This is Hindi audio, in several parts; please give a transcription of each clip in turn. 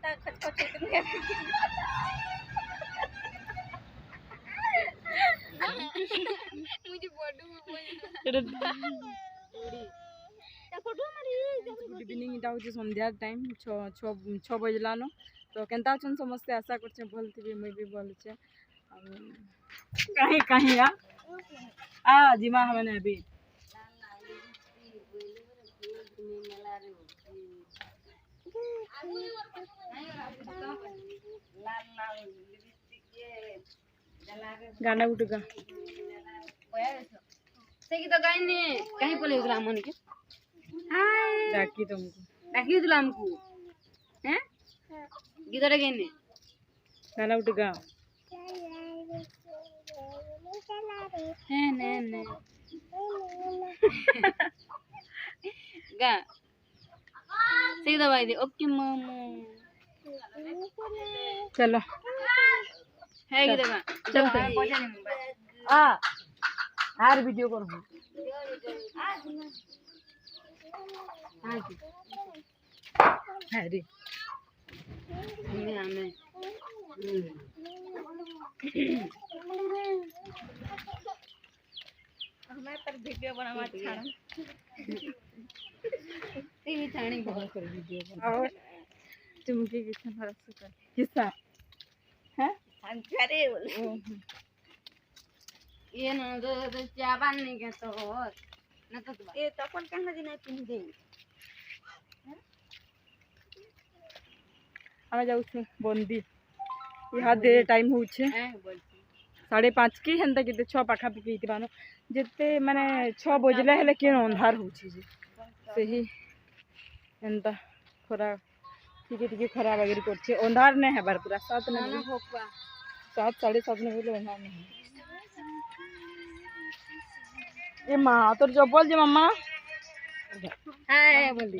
का खचखच होते मुझे बॉडी में बोल गुड इवनिंग इटा होची संध्या टाइम 6 बजलानो तो केनता छन समस्ते आशा करछे भल थिबे मैं भी भल छे कहीं कहीं आ जिमा हमने अभी गाना गुटगा से की तो गाइने कहीं बोले उगला मन के हाय डाकी तुमको डाकी दिला हमको हैं गिदरे गइने गाना गुटगा है ने गा से दवाई दे ओके मामा चलो है गिदगा चलते आ यार वीडियो करो अरे हमें हमें पर वीडियो बनावा छाड़ टीवी छाणी बहुत कर वीडियो और तुम के किस्सा है हम करे ये ना तो चाबन नहीं के तो ना तो ये तो अपन कहना जी नहीं पिन दे आमे जाऊ छे बंदी यहाँ दे टाइम हो छे 5:30 की हेंता के 6 पाखा पकी बानो जेते माने 6 बजले हेले के अंधार हो छे जे सही हेंता खरा टिके खरा वगैरह करछे अंधार ने हेबार पूरा 7 ने होकवा 7 7:30 ने होले अंधार नहीं ए मां तोर जबल जे मम्मा हाय बोली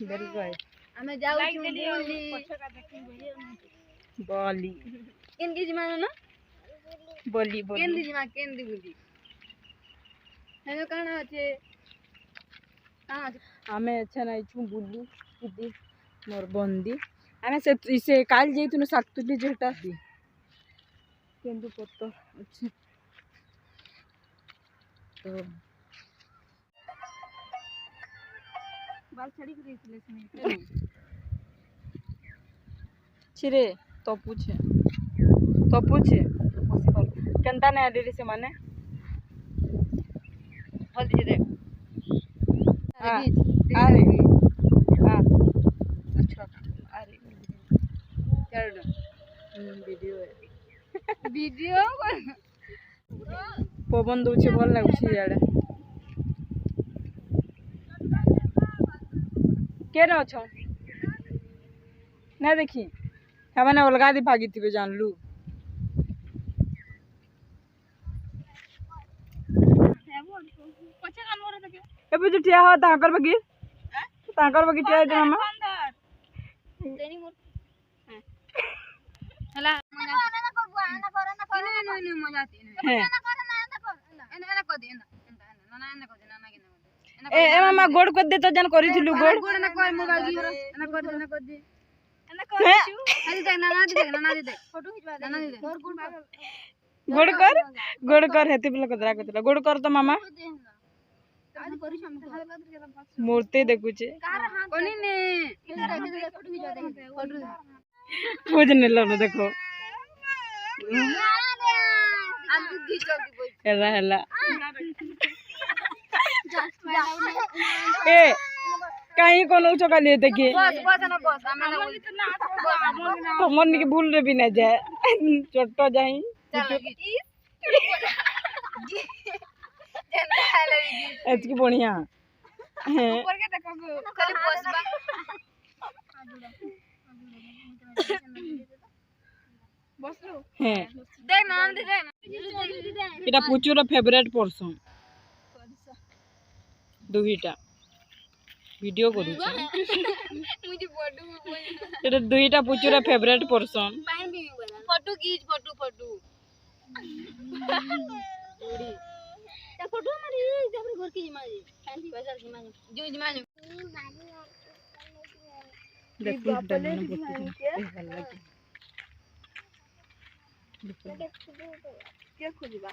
वेरी गुड हमें जाऊ बोली केंदी जी मानो ना बोली बोली केंदी जी मा केंदी बोली हेलो काना আছে आमे अच्छा नहीं छु बुल्लू दीदी मोर बंदी आमे से काल जेतुन सातुली जेटा दी केंदु पत्तो अच्छे तो बाल छड़ी के देथिले से छिरे तो पूछे केनता ने आडे से माने हल्दी दे अरे हां अच्छा अरे कर वीडियो है वीडियो पवन दउछे भल लागुछे याडे के न छ ना देखी हमने अलगा दी भागी थी जानलू एबे जो टिया हो ताकर बगी टिया दे मामा तेनी मोर हला मजा ए मामा गोड़ को दे तो जन करी थिलु गोड़ ना कर मोबाइल ना कर दे हल दे नाना दे फोटो खिंचवा दे नाना दे गोड़ कर हेते बिल कदरा कतला गोड़ कर तो मामा मूर्ति देखुचे कोनी ने फोटो खिंचवा दे फोटो पूज ने लो देखो अब खिंचो की बोल हेला ए कहीं कोनो चोका ले देखिए बस ना बस हमें तो मन के भूल रे भी ना जाए छोटो जाई एतकी बढ़िया ऊपर के देखो खाली बस बस लो है देख ना देख एटा पुचुर फेवरेट पर्सन दुईटा वीडियो करू मुझे फोटो में बोल एटा दुईटा पुचुर फेवरेट पर्सन फोटो खींच फोटो जोड़ी ता फोटो मारी जबरे घर की जमा फैंसी बाजार की मांग जो जमा देखो डालना बोलते क्या खोजबा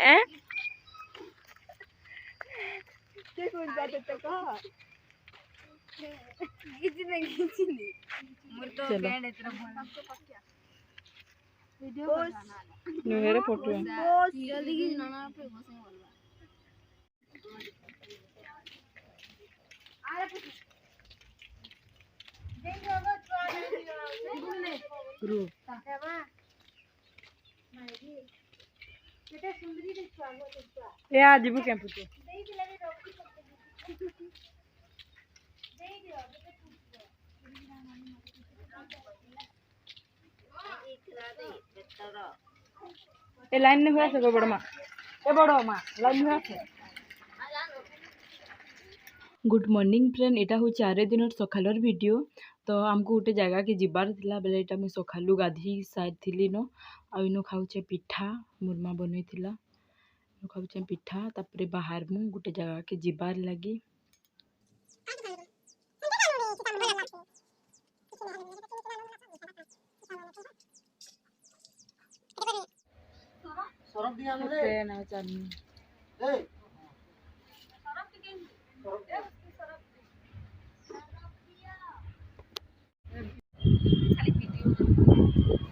ए क्या खोजबा तो कह किसी नहीं मोर तो चलो। बैंड इतना बोल वीडियो बनाना मेरे फोटो है जल्दी की ना ना पे बसे बोलवा अरे पुछ देख होगा ग्रुप तावा मारी केते सुंदरी रे छुआगो तो ए आ जीबू के पुतो देई दिला रे रोकी देई दियो ए लाइन में हुआ से बड़ मां ए बड़ मां लाइन में हुआ से गुड मॉर्निंग फ्रेंड एटा हो 4 दिन सकालर वीडियो तो आमको गोटे जगह के जिबार थिला बेले एटा मैं सकालू गाधी साइड थिली नो आ इनो खाउचे पिठा मुरमा बनै थिला इनो खाउचे पिठा तापरे बाहर मु गोटे जगह के जिबार लगी सरफ दिया रे ना चालनी ए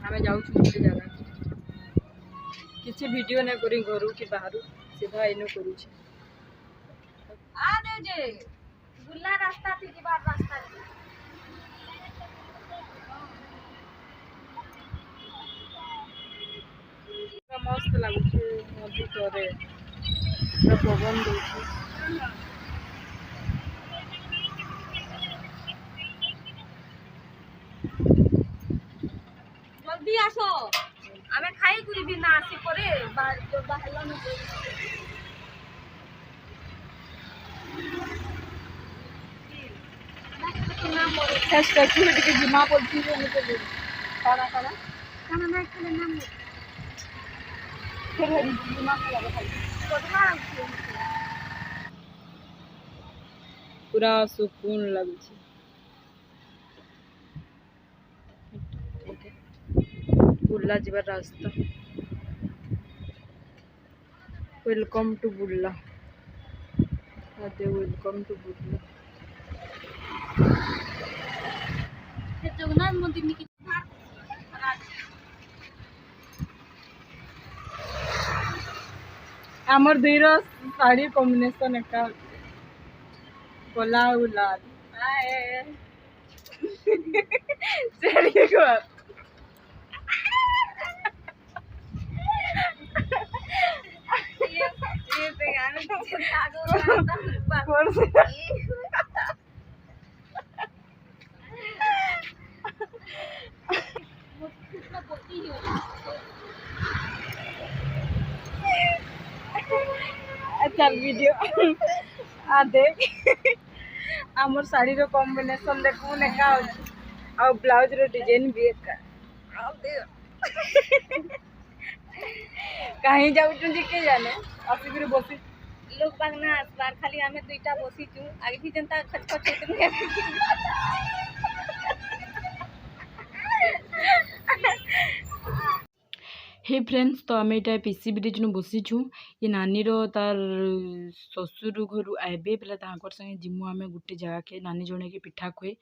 आमे जाऊ गोटे जगह किसी वीडियो नहीं करी घर कि बाहर सीधा इनो करू आ दे जे गुल्ला रास्ता थी बार रास्ता मस्त लगुच नदी तरे पवन दूसरी जल्दी आसो आमे खाई कुरी भी ना आसी परे बाहला न स्टैचू के जिमा बोलती है मुझे खाना खाना खाना ना खाने नाम फिर जिमा खा लगा कोदमा पूरा सुकून लगे बुर्ला जीवार रास्ता welcome to Burla welcome to Burla Jagannath मंदिर में आमर दुईर शाढ़ी कॉम्बिनेशन एका कोला और लाल चलिए घर ये तो गाना कौन से चल वीडियो आ देख आमर साड़ी रो कॉम्बिनेशन देखू ने का आ ब्लाउज रो डिजाइन भी एका आ दे कहीं जाऊ जी के जाने आसी फिर बसी लोग बागना बार खाली हमें दुईटा बसी छु आगे भी जनता खचखच होते हे फ्रेंड्स तो आम ये पीसी ब्रिज नु बसीचु ये नानी रो तार ससुर घर आबे पहले संगे जिमु आम गोटे जगह के नानी जड़े के पिठा खुए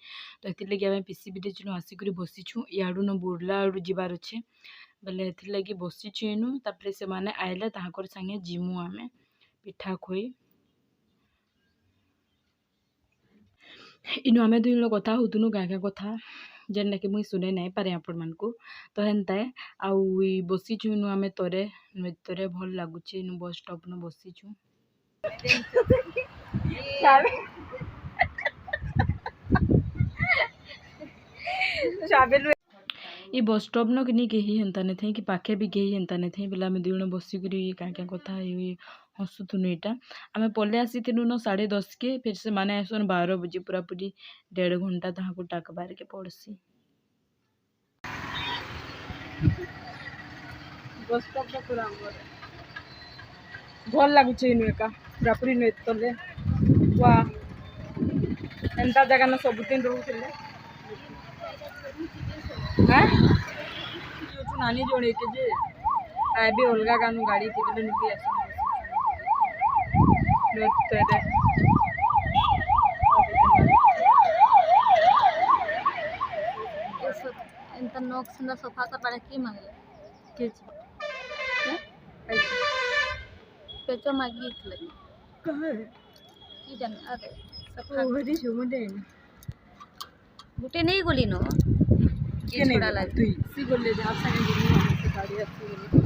तो ये लगे आम पीसी ब्रिज नु आसिक बसीचु इयाड़ू न बुर्ला आड़ू जीवार अच्छे बोले ये लगे बसीचु इनु तापर से माने आइले संगे जिमु आम पिठा खुए इनु आम दुई कथा होतुनु क्या क्या कथा जेनटा कि मुई शुणे नहीं पारे आपण मान को तो हेन्ता आउ बसीचु इनु आम तरे तरे भल लगुच इनु बस स्टॉप न बसीचु ये बस स्टॉप न कि कहीं हेन्ता नहीं थे कि पाखे भी कहीं हेन्ता नहीं थे बोले आम दुई जन बसिक क्या क्या कथा हसुथुनु यहाँ आम पले आसी न 10:30 के फिर से माने आसन 12 बजे पूरा पूरी 1.5 घंटा ताकू टाकबार के पड़सी बस स्टॉप पूरा भल लगुच इनु एका पूरा पूरी नृत्य वाह एंता जगह न सबुदिन रोहुथिले हां यो नानी जोड़े के जे आए भी अलगा गानु गाड़ी के निबी आसन नोतेरे इंत नोक सुंदर सोफा का पारे की मांगले के पेचो मागी लगी कहे की जाने अरे ओ हरी जुमुदे गुटे नहीं गोली नो के नहीं लगा तू सी बोले जा आप संगे गाड़ी अच्छी